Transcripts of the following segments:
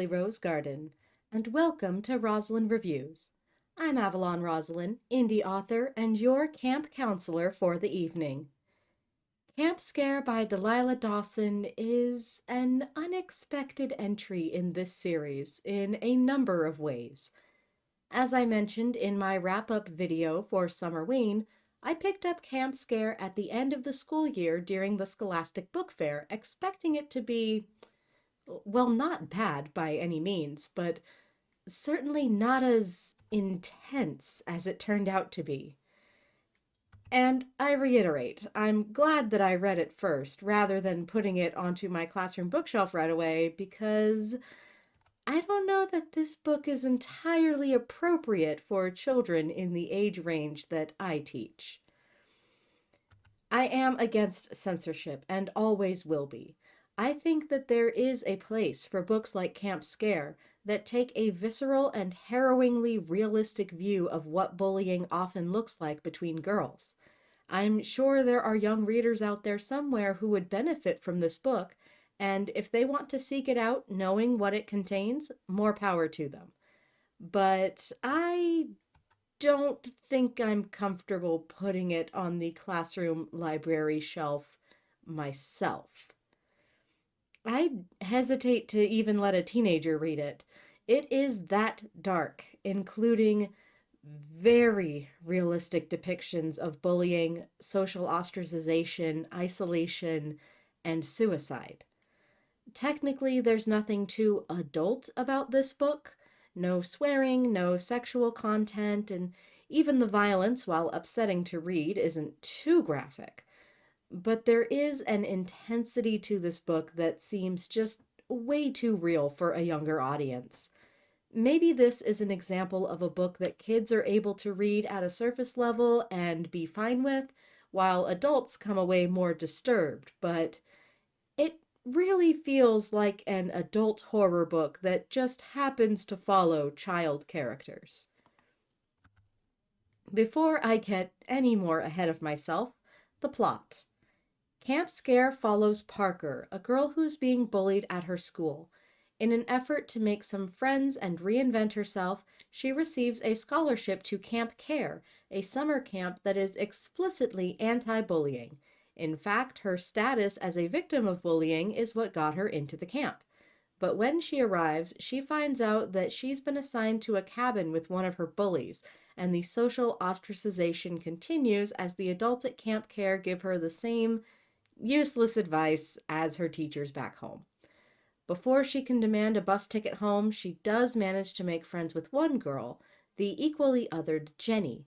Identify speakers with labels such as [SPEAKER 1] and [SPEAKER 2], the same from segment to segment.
[SPEAKER 1] Lovely Rose Garden, and welcome to Roselin Reviews. I'm Avalon Roselin, indie author and your camp counselor for the evening. Camp Scare by Delilah Dawson is an unexpected entry in this series in a number of ways. As I mentioned in my wrap-up video for Summerween, I picked up Camp Scare at the end of the school year during the Scholastic Book Fair, expecting it to be, well, not bad by any means, but certainly not as intense as it turned out to be. And I reiterate, I'm glad that I read it first rather than putting it onto my classroom bookshelf right away because I don't know that this book is entirely appropriate for children in the age range that I teach. I am against censorship and always will be. I think that there is a place for books like Camp Scare that take a visceral and harrowingly realistic view of what bullying often looks like between girls. I'm sure there are young readers out there somewhere who would benefit from this book, and if they want to seek it out knowing what it contains, more power to them. But I don't think I'm comfortable putting it on the classroom library shelf myself. I hesitate to even let a teenager read it. It is that dark, including very realistic depictions of bullying, social ostracization, isolation, and suicide. Technically, there's nothing too adult about this book. No swearing, no sexual content, and even the violence, while upsetting to read, isn't too graphic. But there is an intensity to this book that seems just way too real for a younger audience. Maybe this is an example of a book that kids are able to read at a surface level and be fine with, while adults come away more disturbed, but it really feels like an adult horror book that just happens to follow child characters. Before I get any more ahead of myself, the plot. Camp Scare follows Parker, a girl who's being bullied at her school. In an effort to make some friends and reinvent herself, she receives a scholarship to Camp Care, a summer camp that is explicitly anti-bullying. In fact, her status as a victim of bullying is what got her into the camp. But when she arrives, she finds out that she's been assigned to a cabin with one of her bullies, and the social ostracization continues as the adults at Camp Care give her the same useless advice as her teachers back home. Before she can demand a bus ticket home, she does manage to make friends with one girl, the equally othered Jenny.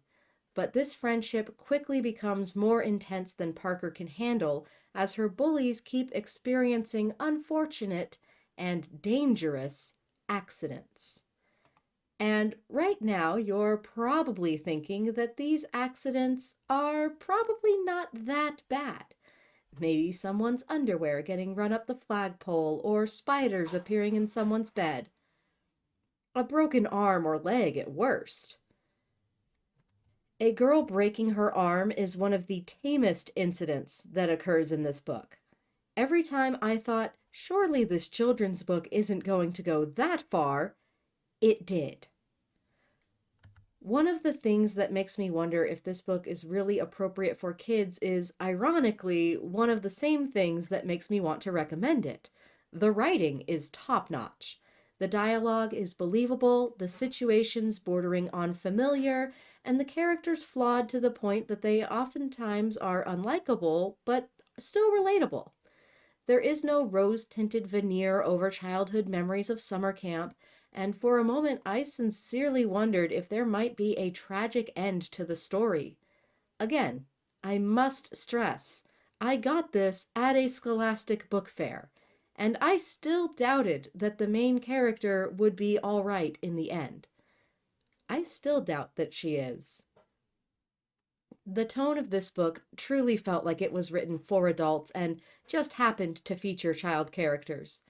[SPEAKER 1] But this friendship quickly becomes more intense than Parker can handle as her bullies keep experiencing unfortunate and dangerous accidents. And right now, you're probably thinking that these accidents are probably not that bad. Maybe someone's underwear getting run up the flagpole, or spiders appearing in someone's bed. A broken arm or leg at worst. A girl breaking her arm is one of the tamest incidents that occurs in this book. Every time I thought, surely this children's book isn't going to go that far, it did. One of the things that makes me wonder if this book is really appropriate for kids is, ironically, one of the same things that makes me want to recommend it. The writing is top-notch. The dialogue is believable, the situations bordering on familiar, and the characters flawed to the point that they oftentimes are unlikable, but still relatable. There is no rose-tinted veneer over childhood memories of summer camp, and for a moment I sincerely wondered if there might be a tragic end to the story. Again, I must stress, I got this at a Scholastic Book Fair, and I still doubted that the main character would be all right in the end. I still doubt that she is. The tone of this book truly felt like it was written for adults and just happened to feature child characters.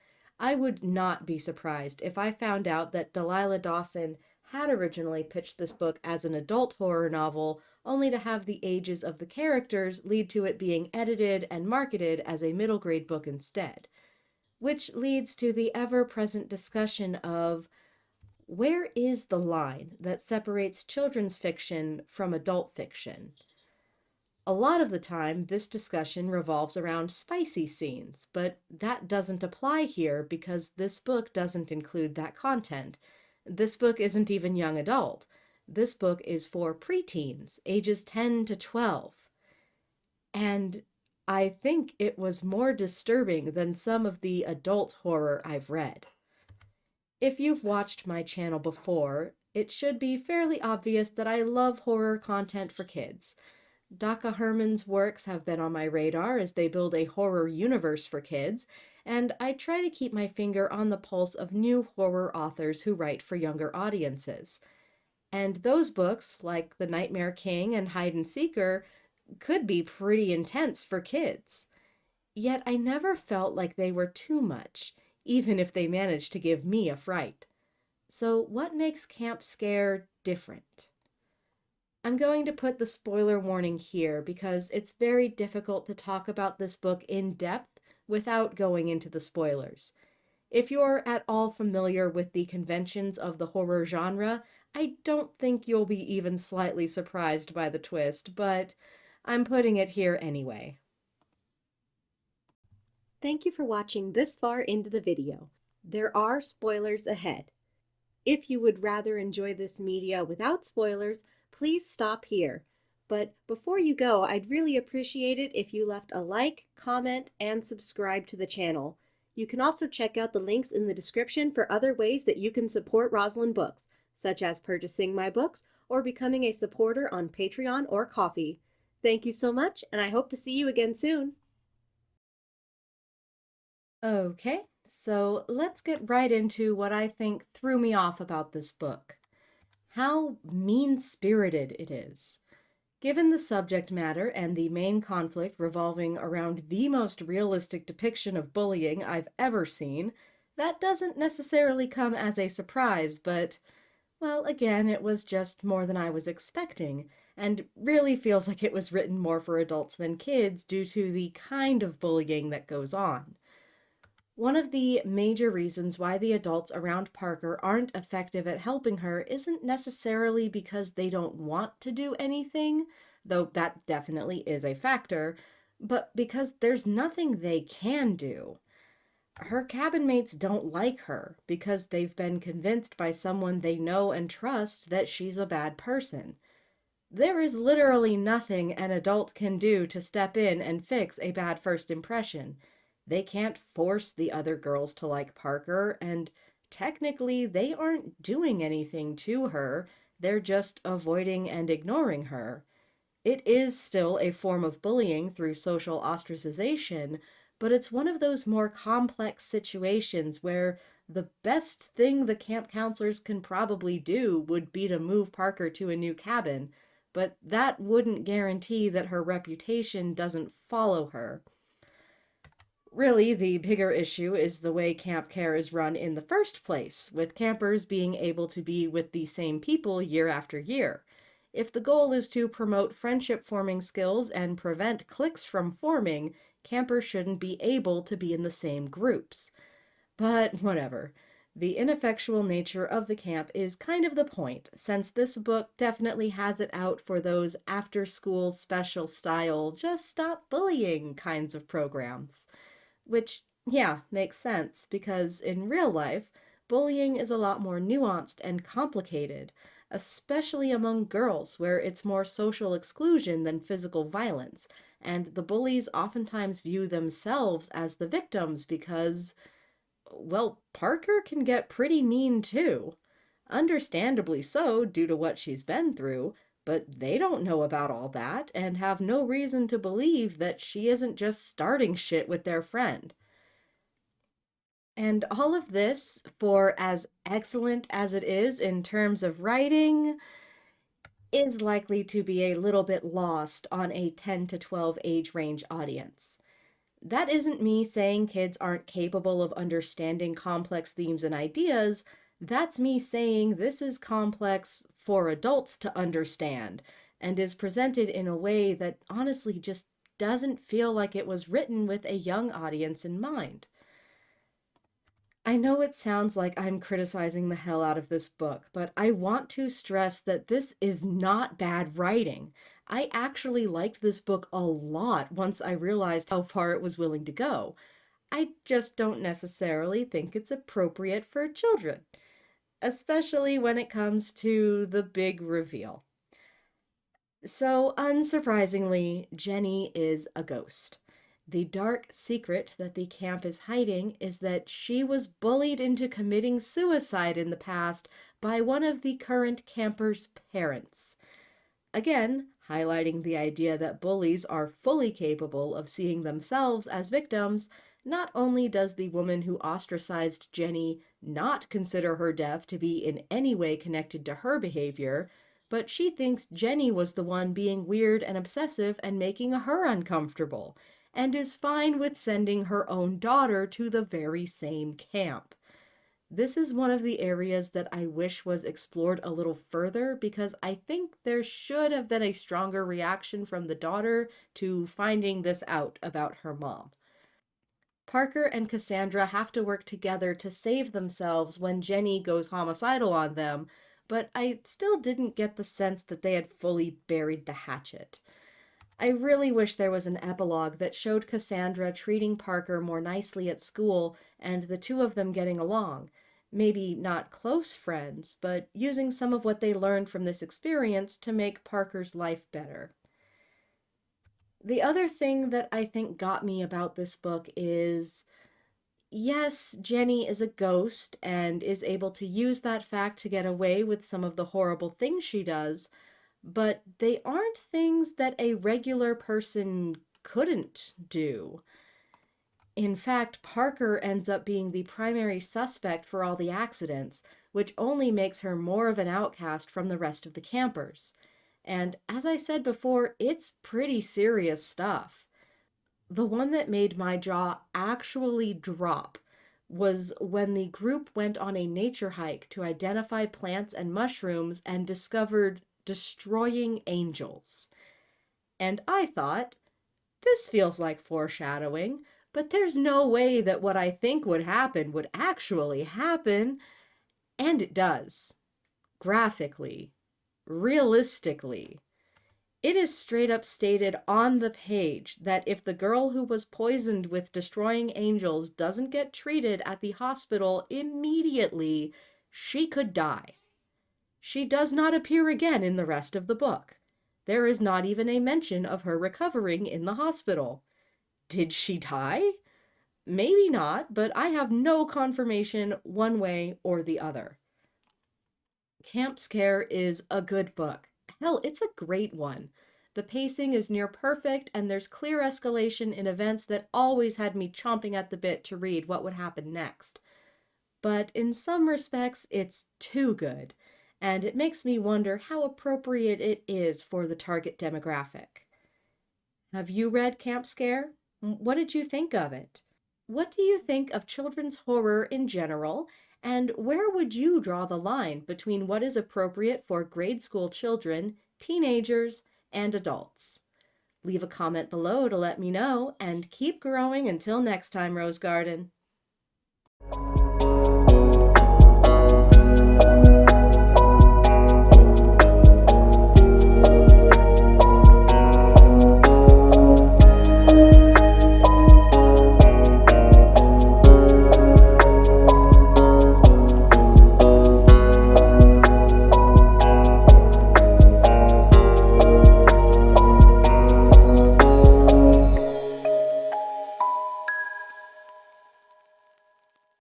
[SPEAKER 1] I would not be surprised if I found out that Delilah Dawson had originally pitched this book as an adult horror novel, only to have the ages of the characters lead to it being edited and marketed as a middle grade book instead. which leads to the ever-present discussion of where is the line that separates children's fiction from adult fiction? A lot of the time, this discussion revolves around spicy scenes, but that doesn't apply here because this book doesn't include that content. This book isn't even young adult. This book is for preteens, ages 10 to 12. And I think it was more disturbing than some of the adult horror I've read. If you've watched my channel before, it should be fairly obvious that I love horror content for kids. Daka Herman's works have been on my radar as they build a horror universe for kids, and I try to keep my finger on the pulse of new horror authors who write for younger audiences. And those books, like The Nightmare King and Hide and Seeker, could be pretty intense for kids. Yet I never felt like they were too much, even if they managed to give me a fright. So what makes Camp Scare different? I'm going to put the spoiler warning here because it's very difficult to talk about this book in depth without going into the spoilers. If you're at all familiar with the conventions of the horror genre, I don't think you'll be even slightly surprised by the twist, but I'm putting it here anyway. Thank you for watching this far into the video. There are spoilers ahead. If you would rather enjoy this media without spoilers, please stop here. But before you go, I'd really appreciate it if you left a like, comment, and subscribe to the channel. You can also check out the links in the description for other ways that you can support Roselin Books, such as purchasing my books or becoming a supporter on Patreon or Ko-fi. Thank you so much, and I hope to see you again soon. Okay, so let's get right into what I think threw me off about this book. How mean-spirited it is. Given the subject matter and the main conflict revolving around the most realistic depiction of bullying I've ever seen, that doesn't necessarily come as a surprise, but, well, again, it was just more than I was expecting, and really feels like it was written more for adults than kids due to the kind of bullying that goes on. One of the major reasons why the adults around Parker aren't effective at helping her isn't necessarily because they don't want to do anything, though that definitely is a factor, but because there's nothing they can do. Her cabin mates don't like her because they've been convinced by someone they know and trust that she's a bad person. There is literally nothing an adult can do to step in and fix a bad first impression. They can't force the other girls to like Parker, and technically they aren't doing anything to her, they're just avoiding and ignoring her. It is still a form of bullying through social ostracization, but it's one of those more complex situations where the best thing the camp counselors can probably do would be to move Parker to a new cabin, but that wouldn't guarantee that her reputation doesn't follow her. Really, the bigger issue is the way camp care is run in the first place, with campers being able to be with the same people year after year. If the goal is to promote friendship-forming skills and prevent cliques from forming, campers shouldn't be able to be in the same groups. But whatever. The ineffectual nature of the camp is kind of the point, since this book definitely has it out for those after-school special style, just stop bullying kinds of programs. Which, yeah, makes sense, because in real life, bullying is a lot more nuanced and complicated, especially among girls, where it's more social exclusion than physical violence, and the bullies oftentimes view themselves as the victims because, well, Parker can get pretty mean too. Understandably so, due to what she's been through, but they don't know about all that and have no reason to believe that she isn't just starting shit with their friend. And all of this, for as excellent as it is in terms of writing, is likely to be a little bit lost on a 10 to 12 age range audience. That isn't me saying kids aren't capable of understanding complex themes and ideas. That's me saying this is complex for adults to understand and is presented in a way that honestly just doesn't feel like it was written with a young audience in mind. I know it sounds like I'm criticizing the hell out of this book, but I want to stress that this is not bad writing. I actually liked this book a lot once I realized how far it was willing to go. I just don't necessarily think it's appropriate for children, especially when it comes to the big reveal. So, unsurprisingly, Jenny is a ghost. The dark secret that the camp is hiding is that she was bullied into committing suicide in the past by one of the current campers' parents. Again, highlighting the idea that bullies are fully capable of seeing themselves as victims. Not only does the woman who ostracized Jenny not consider her death to be in any way connected to her behavior, but she thinks Jenny was the one being weird and obsessive and making her uncomfortable, and is fine with sending her own daughter to the very same camp. This is one of the areas that I wish was explored a little further because I think there should have been a stronger reaction from the daughter to finding this out about her mom. Parker and Cassandra have to work together to save themselves when Jenny goes homicidal on them, but I still didn't get the sense that they had fully buried the hatchet. I really wish there was an epilogue that showed Cassandra treating Parker more nicely at school and the two of them getting along. Maybe not close friends, but using some of what they learned from this experience to make Parker's life better. The other thing that I think got me about this book is yes, Jenny is a ghost and is able to use that fact to get away with some of the horrible things she does, but they aren't things that a regular person couldn't do. In fact, Parker ends up being the primary suspect for all the accidents, which only makes her more of an outcast from the rest of the campers. And as I said before, it's pretty serious stuff. The one that made my jaw actually drop was when the group went on a nature hike to identify plants and mushrooms and discovered destroying angels. And I thought, this feels like foreshadowing, but there's no way that what I think would happen would actually happen. And it does. Graphically, realistically. It is straight up stated on the page that if the girl who was poisoned with destroying angels doesn't get treated at the hospital immediately, she could die. She does not appear again in the rest of the book. There is not even a mention of her recovering in the hospital. Did she die? Maybe not, but I have no confirmation one way or the other. Camp Scare is a good book. Hell, it's a great one. The pacing is near perfect, and there's clear escalation in events that always had me chomping at the bit to read what would happen next. But in some respects, it's too good, and it makes me wonder how appropriate it is for the target demographic. Have you read Camp Scare? What did you think of it? What do you think of children's horror in general, and where would you draw the line between what is appropriate for grade school children, teenagers, and adults? Leave a comment below to let me know, and keep growing until next time, Rose Garden.